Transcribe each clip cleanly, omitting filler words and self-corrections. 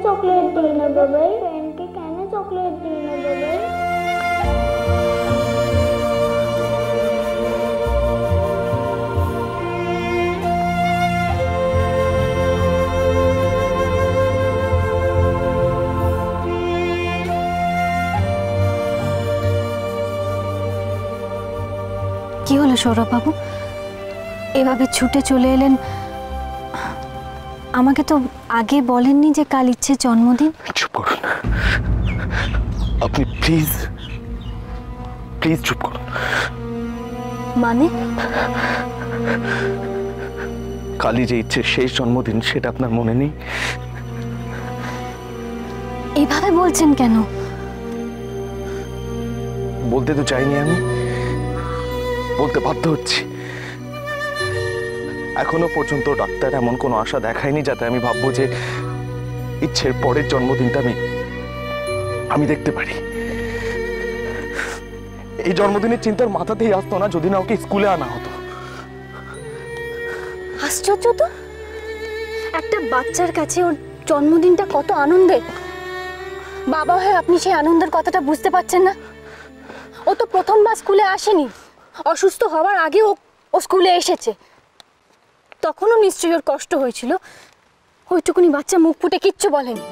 Chocolate দিই না বাবাই? ফ্রেন্ডকে কেন চকলেট দিই না বাবাই? কি হলো সৌরভ বাবু, এভাবে ছুটে চলে এলেন? আমাকে তো আগে বলেননি যে কাল ইচ্ছে জন্মদিন। চুপ করুন আপনি, প্লিজ প্লিজ চুপ করুন। মানে? কালই যে ইচ্ছে শেষ জন্মদিন, সেটা আপনার মনে নেই? এভাবে বলছেন কেন? বলতে তো চাইনি, আমি বলতে বাধ্য হচ্ছি। এখনো পর্যন্ত ডাক্তার এমন কোনো আশা দেখায়নি যাতে আমি ভাববো যে ইচ্ছের পরের জন্মদিনটা আমি দেখতে পারি। এই জন্মদিনের চিন্তার মাথাতেই আসতো না যদি না ওকে স্কুলে আনা হতো। আশ্চর্য তো, একটা বাচ্চার কাছে ওর জন্মদিনটা কত আনন্দের। বাবা হয়ে আপনি সেই আনন্দের কথাটা বুঝতে পারছেন না? ও তো প্রথমবার স্কুলে আসেনি, অসুস্থ হওয়ার আগে ও স্কুলে এসেছে। তখনও নিশ্চয়ই ওর কষ্ট হয়েছিল। ওইটুকুনি বাচ্চা মুখ ফুটে কিচ্ছু বলেনি।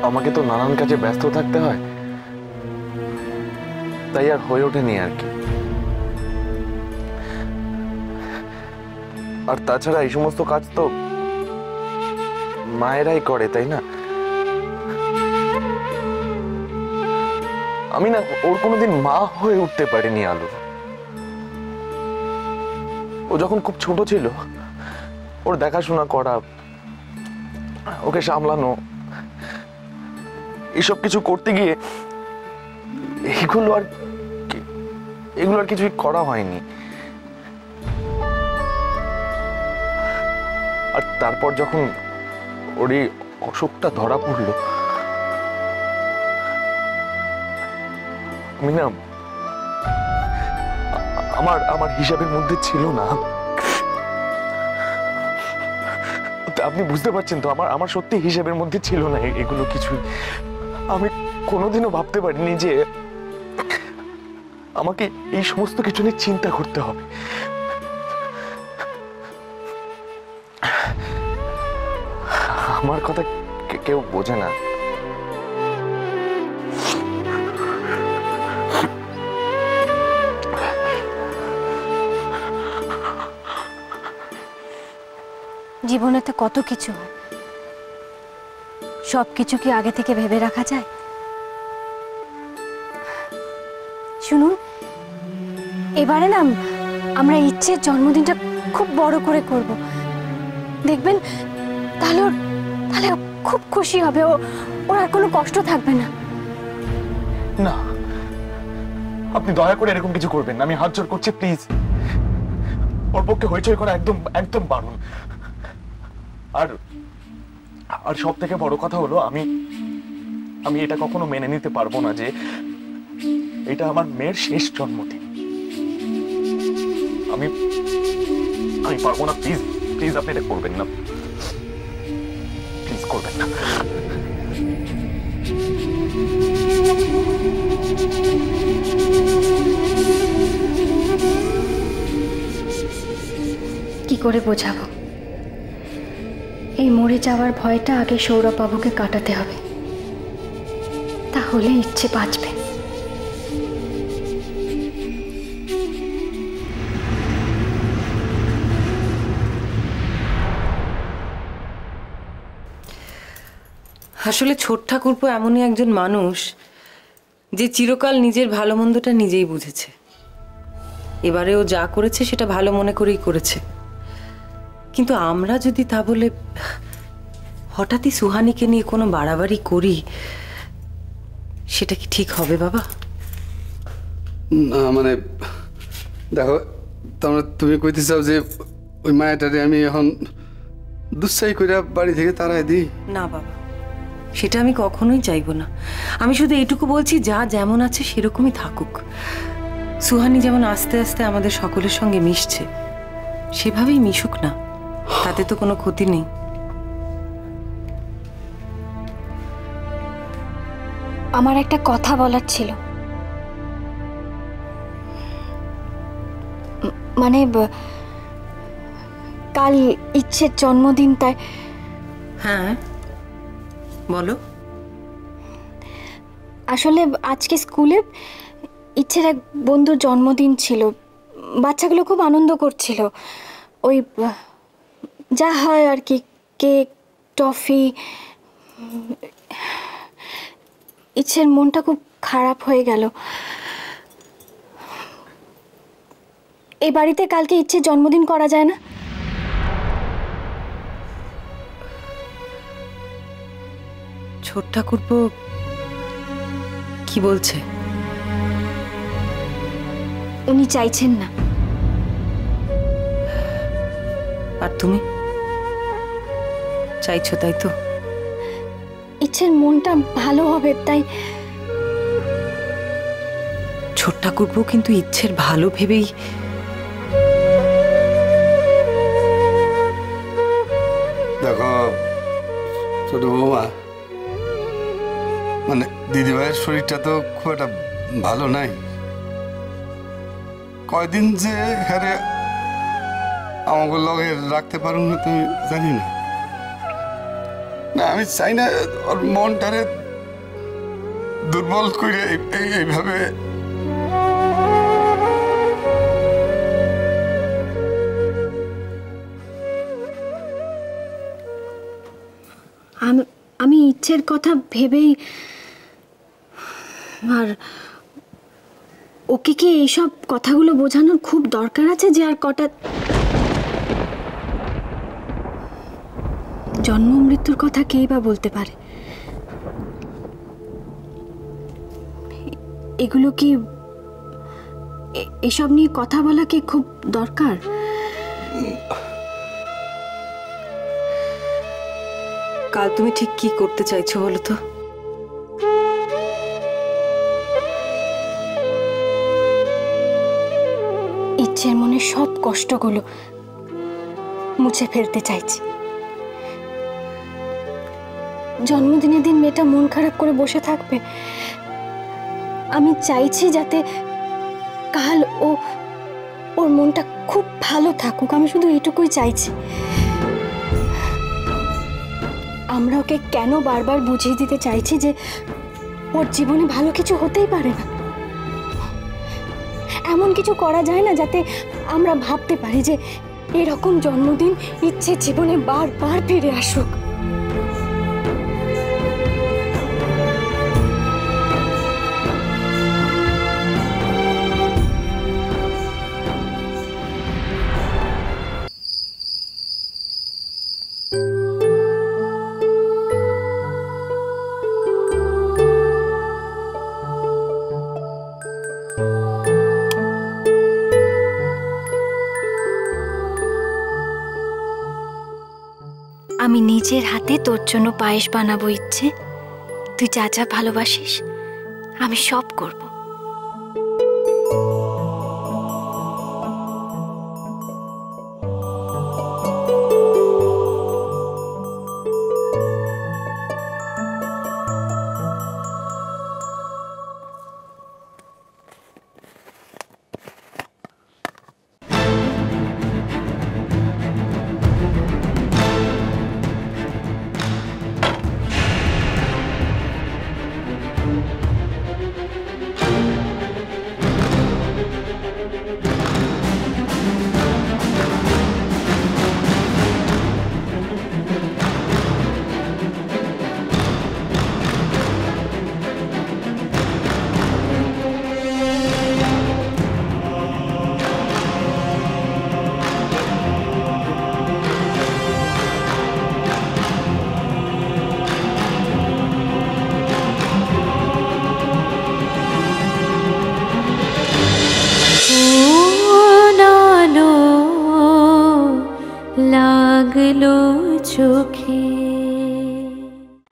আমাকে তো নানান কাজে ব্যস্ত থাকতে হয়, তাই আর হয়ে ওঠেনি আর কি। আর তাছাড়া এই সমস্ত কাজ তো মায়েরাই করে, তাই না? আমি না ওর কোনোদিন মা হয়ে উঠতে পারিনি আলো। ও যখন খুব ছোট ছিল, ওর দেখাশোনা করা, ওকে সামলানো, এসব কিছু করতে গিয়ে এগুলো আর কিছুই করা হয়নি। আর তারপর যখন ওর এই অসুখটা ধরা পড়লো, আমি না আমার হিসাবের মধ্যে ছিল না। আপনি বুঝতে পারছেন তো, আমার সত্যি হিসাবের মধ্যে ছিল না এগুলো কিছুই। আমি কোনোদিনও ভাবতে পারিনি যে আমাকে এই সমস্ত কিছু নিয়ে চিন্তা করতে হবে। আমার কথা কেউ বোঝে না। জীবনেতে কত কিছু হয়, সব কিছু কি আগে থেকে ভেবে রাখা যায়? শুনুন, এবারে না আমরা ইচ্ছের জন্মদিনটা খুব বড় করে করব। দেখবেন তাহলে ও খুব খুশি হবে, ওর আর কোনো কষ্ট থাকবে না। না, আপনি দয়া করে এরকম কিছু করবেন না, আমি হাত জোর করছি, প্লিজ। ওর পক্ষে হইচই করা একদম একদম বারণ। আর সব থেকে বড় কথা হলো, আমি এটা কখনো মেনে নিতে পারবো না যে এটা আমার মেয়ের শেষ জন্মদিন। আমি পারবো না, প্লিজ প্লিজ আপনি এটা করবেন না, প্লিজ করবেন না। কি করে বোঝাবো? এই মরে যাওয়ার ভয়টা আগে সৌরভ বাবুকে কাটাতে হবে, তাহলে ইচ্ছে বাঁচবে। আসলে ছোট ঠাকুরপো এমনই একজন মানুষ যে চিরকাল নিজের ভালো মন্দটা নিজেই বুঝেছে। এবারে ও যা করেছে সেটা ভালো মনে করেই করেছে, কিন্তু আমরা যদি তা বলে হঠাৎই সুহানিকে নিয়ে কোনো বাড়াবাড়ি করি, সেটা কি ঠিক হবে বাবা? না মানে দেখো, তোমরা তুমি কইতে চাও যে ওই মায়াটারে আমি এখন দুঃসাহী করে বাড়ি থেকে তাড়াই দিই? না বাবা, সেটা আমি কখনোই চাইবো না। আমি শুধু এইটুকু বলছি, যা যেমন আছে সেরকমই থাকুক। সুহানি যেমন আস্তে আস্তে আমাদের সকলের সঙ্গে মিশছে, সেভাবেই মিশুক না, তাতে তো কোনো ক্ষতি নেই। আমার একটা কথা বলার ছিল। মানে কাল ইচ্ছের জন্মদিন, তাই। হ্যাঁ বলো। আসলে আজকে স্কুলে ইচ্ছের এক বন্ধুর জন্মদিন ছিল, বাচ্চাগুলো খুব আনন্দ করছিল। ওই যা হয় আর কি, কেক, টফি। ইচ্ছের মনটা খুব খারাপ হয়ে গেল। এই বাড়িতে কালকে ইচ্ছের জন্মদিন করা যায় না? ছোট ঠাকুরপো কি বলছে? উনি চাইছেন না। আর তুমি চাইছো, তাই তো? ইচ্ছের মনটা ভালো হবে, তাই। ছোট ঠাকুরপো কিন্তু ইচ্ছের ভালো ভেবেই। দেখো ছোট বৌমা, মানে দিদিভাইয়ের শরীরটা তো খুব একটা ভালো নাই। কয়দিন যে হ্যারে আমাকে লগে রাখতে পারুন না তুমি জানি না। না আমি চাই না ওর মনটারে দুর্বল করে এইভাবে। আমি ইচ্ছের কথা ভেবেই। আর ওকে কি এইসব কথাগুলো বোঝানোর খুব দরকার আছে যে আর কটা জন্ম মৃত্যুর কথা কেই বা বলতে পারে? এগুলো কি, এসব নিয়ে কথা বলা কি খুব দরকার? কাল তুমি ঠিক কি করতে চাইছো বলো তো? ইচ্ছের মনে সব কষ্টগুলো মুছে ফেলতে চাইছি। জন্মদিনের দিন মেয়েটা মন খারাপ করে বসে থাকবে। আমি চাইছি যাতে কাল ওর মনটা খুব ভালো থাকুক। আমি শুধু এটুকুই চাইছি। আমরা ওকে কেন বারবার বুঝিয়ে দিতে চাইছি যে ওর জীবনে ভালো কিছু হতেই পারে না। এমন কিছু করা যায় না যাতে আমরা ভাবতে পারি যে এরকম জন্মদিন ইচ্ছে জীবনে বারবার ফিরে আসুক। আমি নিজের হাতে তোর জন্য পায়েস বানাবো ইচ্ছে। তুই যা যা ভালোবাসিস আমি সব করব।